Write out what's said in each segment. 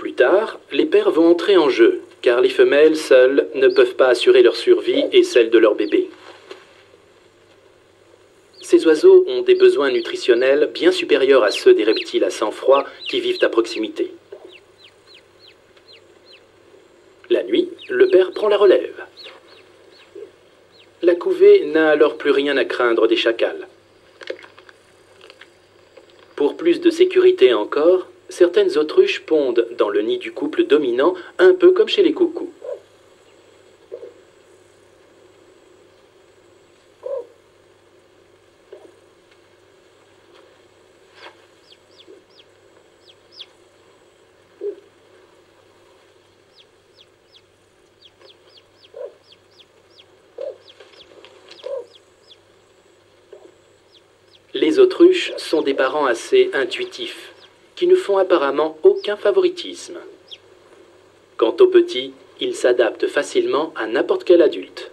Plus tard, les pères vont entrer en jeu, car les femelles seules ne peuvent pas assurer leur survie et celle de leur bébé. Ces oiseaux ont des besoins nutritionnels bien supérieurs à ceux des reptiles à sang froid qui vivent à proximité. La nuit, le père prend la relève. La couvée n'a alors plus rien à craindre des chacals. Pour plus de sécurité encore, certaines autruches pondent dans le nid du couple dominant, un peu comme chez les coucous. Les autruches sont des parents assez intuitifs, qui ne font apparemment aucun favoritisme. Quant aux petits, ils s'adaptent facilement à n'importe quel adulte.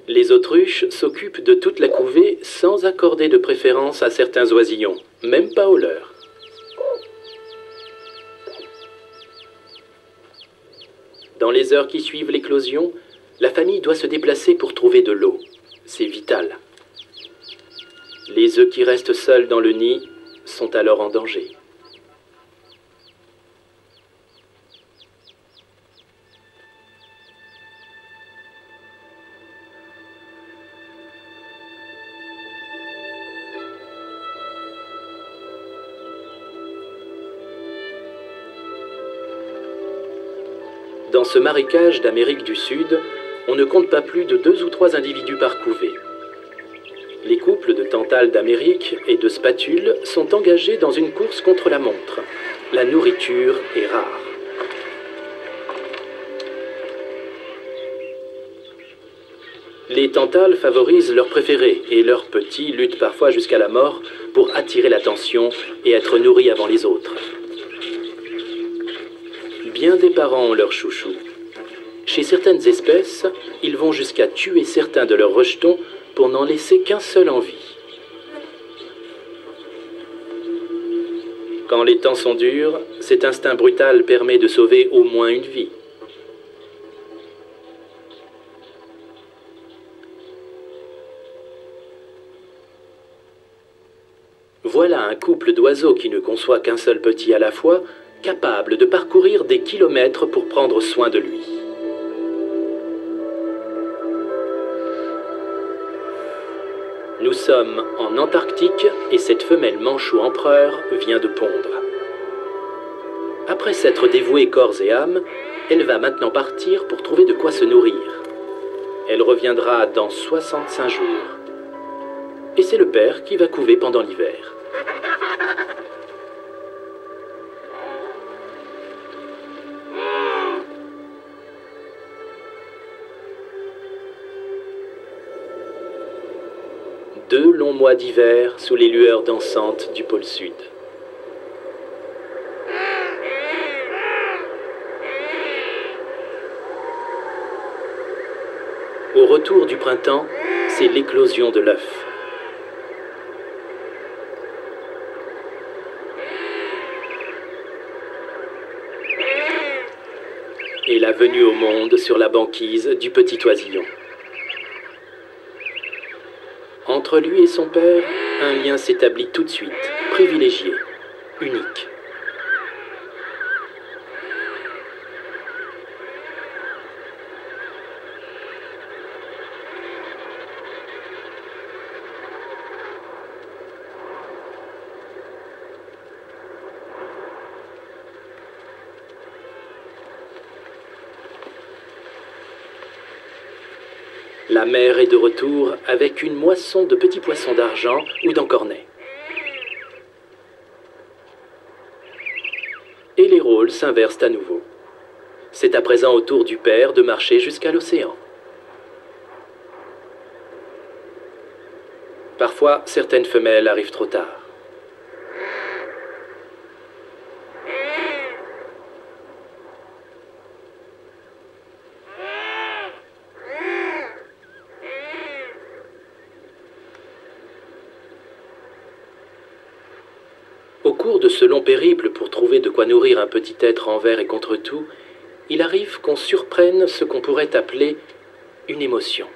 Les autruches s'occupent de toute la couvée sans accorder de préférence à certains oisillons, même pas aux leurs. Dans les heures qui suivent l'éclosion, la famille doit se déplacer pour trouver de l'eau. C'est vital. Les œufs qui restent seuls dans le nid sont alors en danger. Dans ce marécage d'Amérique du Sud, on ne compte pas plus de 2 ou 3 individus par couvée. Les couples de tantales d'Amérique et de spatules sont engagés dans une course contre la montre. La nourriture est rare. Les tantales favorisent leurs préférés et leurs petits luttent parfois jusqu'à la mort pour attirer l'attention et être nourris avant les autres. Bien des parents ont leurs chouchous. Chez certaines espèces, ils vont jusqu'à tuer certains de leurs rejetons pour n'en laisser qu'un seul en vie. Quand les temps sont durs, cet instinct brutal permet de sauver au moins une vie. Voilà un couple d'oiseaux qui ne conçoit qu'un seul petit à la fois, capable de parcourir des kilomètres pour prendre soin de lui. Nous sommes en Antarctique et cette femelle manchot empereur vient de pondre. Après s'être dévouée corps et âme, elle va maintenant partir pour trouver de quoi se nourrir. Elle reviendra dans 65 jours. Et c'est le père qui va couver pendant l'hiver. Deux longs mois d'hiver sous les lueurs dansantes du pôle Sud. Au retour du printemps, c'est l'éclosion de l'œuf. Et la venue au monde sur la banquise du petit oisillon. Entre lui et son père, un lien s'établit tout de suite, privilégié, unique. La mère est de retour avec une moisson de petits poissons d'argent ou d'encornets. Et les rôles s'inversent à nouveau. C'est à présent au tour du père de marcher jusqu'à l'océan. Parfois, certaines femelles arrivent trop tard. Au cours de ce long périple pour trouver de quoi nourrir un petit être envers et contre tout, il arrive qu'on surprenne ce qu'on pourrait appeler une émotion.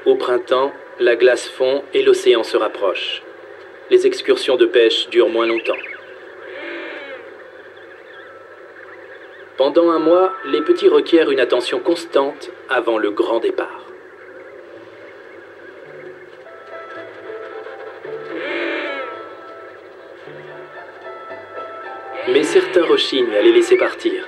Au printemps, la glace fond et l'océan se rapproche. Les excursions de pêche durent moins longtemps. Pendant un mois, les petits requièrent une attention constante avant le grand départ. Mais certains rechignent à les laisser partir.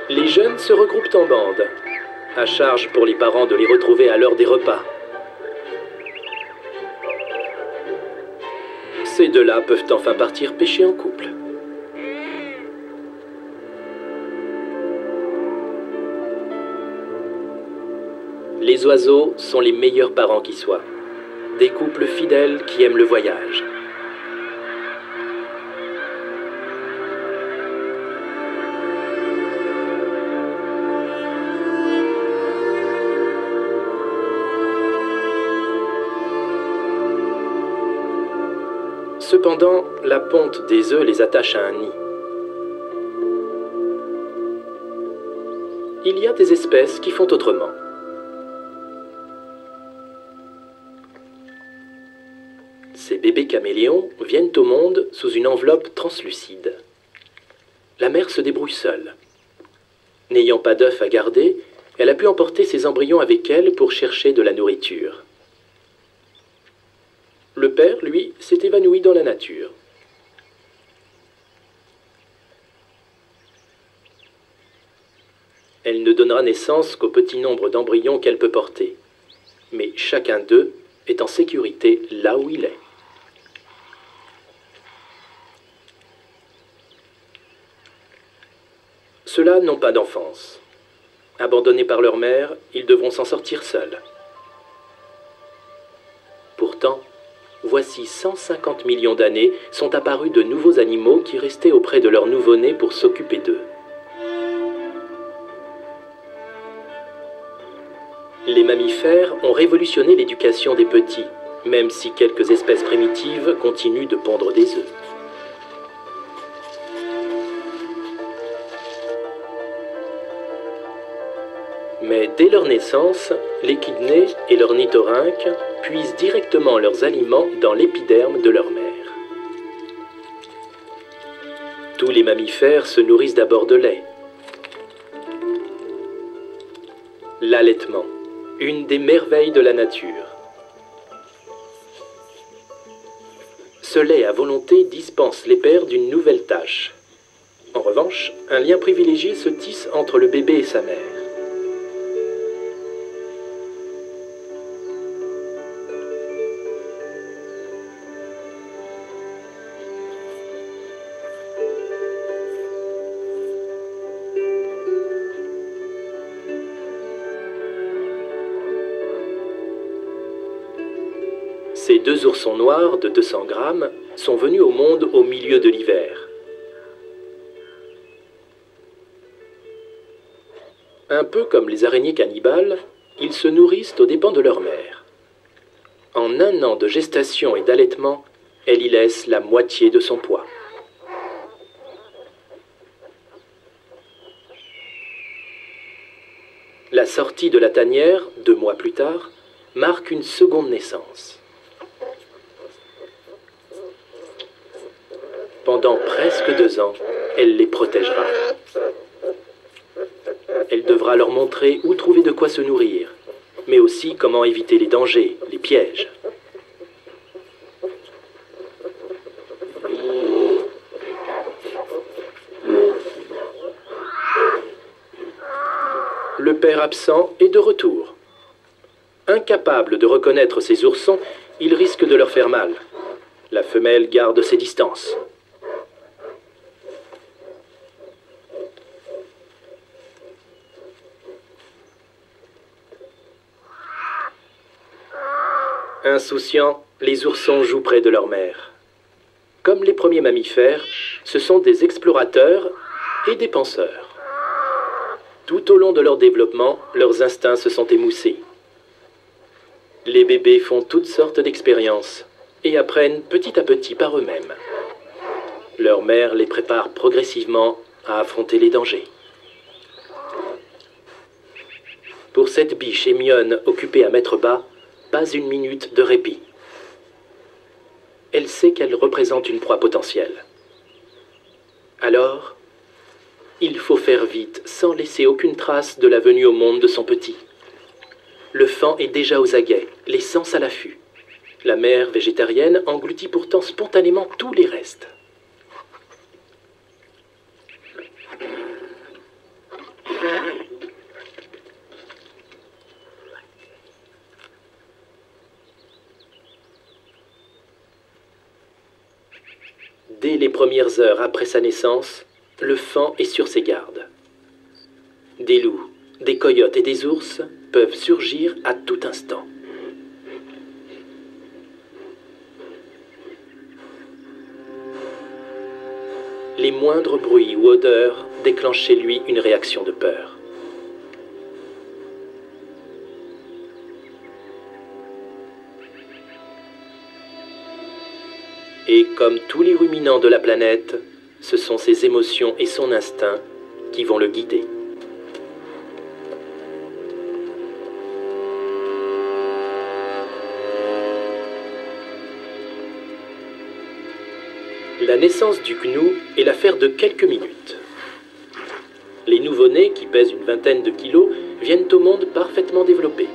Les jeunes se regroupent en bande, à charge pour les parents de les retrouver à l'heure des repas. Ces deux-là peuvent enfin partir pêcher en couple. Les oiseaux sont les meilleurs parents qui soient, des couples fidèles qui aiment le voyage. Cependant, la ponte des œufs les attache à un nid. Il y a des espèces qui font autrement. Ces bébés caméléons viennent au monde sous une enveloppe translucide. La mère se débrouille seule. N'ayant pas d'œufs à garder, elle a pu emporter ses embryons avec elle pour chercher de la nourriture. Le père, lui, s'est évanoui dans la nature. Elle ne donnera naissance qu'au petit nombre d'embryons qu'elle peut porter. Mais chacun d'eux est en sécurité là où il est. Ceux-là n'ont pas d'enfance. Abandonnés par leur mère, ils devront s'en sortir seuls. Pourtant, voici 150 millions d'années sont apparus de nouveaux animaux qui restaient auprès de leur nouveau-né pour s'occuper d'eux. Les mammifères ont révolutionné l'éducation des petits, même si quelques espèces primitives continuent de pondre des œufs. Mais dès leur naissance, l'échidné et l'ornithorynque puisent directement leurs aliments dans l'épiderme de leur mère. Tous les mammifères se nourrissent d'abord de lait. L'allaitement, une des merveilles de la nature. Ce lait à volonté dispense les pères d'une nouvelle tâche. En revanche, un lien privilégié se tisse entre le bébé et sa mère. Ces 2 oursons noirs de 200 grammes sont venus au monde au milieu de l'hiver. Un peu comme les araignées cannibales, ils se nourrissent aux dépens de leur mère. En 1 an de gestation et d'allaitement, elle y laisse la moitié de son poids. La sortie de la tanière, 2 mois plus tard, marque une seconde naissance. Pendant presque 2 ans, elle les protégera. Elle devra leur montrer où trouver de quoi se nourrir, mais aussi comment éviter les dangers, les pièges. Le père absent est de retour. Incapable de reconnaître ses oursons, il risque de leur faire mal. La femelle garde ses distances. Insouciants, les oursons jouent près de leur mère. Comme les premiers mammifères, ce sont des explorateurs et des penseurs. Tout au long de leur développement, leurs instincts se sont émoussés. Les bébés font toutes sortes d'expériences et apprennent petit à petit par eux-mêmes. Leur mère les prépare progressivement à affronter les dangers. Pour cette biche émionne occupée à mettre bas, pas une minute de répit. Elle sait qu'elle représente une proie potentielle. Alors, il faut faire vite sans laisser aucune trace de la venue au monde de son petit. Le faon est déjà aux aguets, les sens à l'affût. La mère végétarienne engloutit pourtant spontanément tous les restes. Dès les premières heures après sa naissance, le faon est sur ses gardes. Des loups, des coyotes et des ours peuvent surgir à tout instant. Les moindres bruits ou odeurs déclenchent chez lui une réaction de peur. Et comme tous les ruminants de la planète, ce sont ses émotions et son instinct qui vont le guider. La naissance du gnou est l'affaire de quelques minutes. Les nouveau-nés, qui pèsent une vingtaine de kilos, viennent au monde parfaitement développés.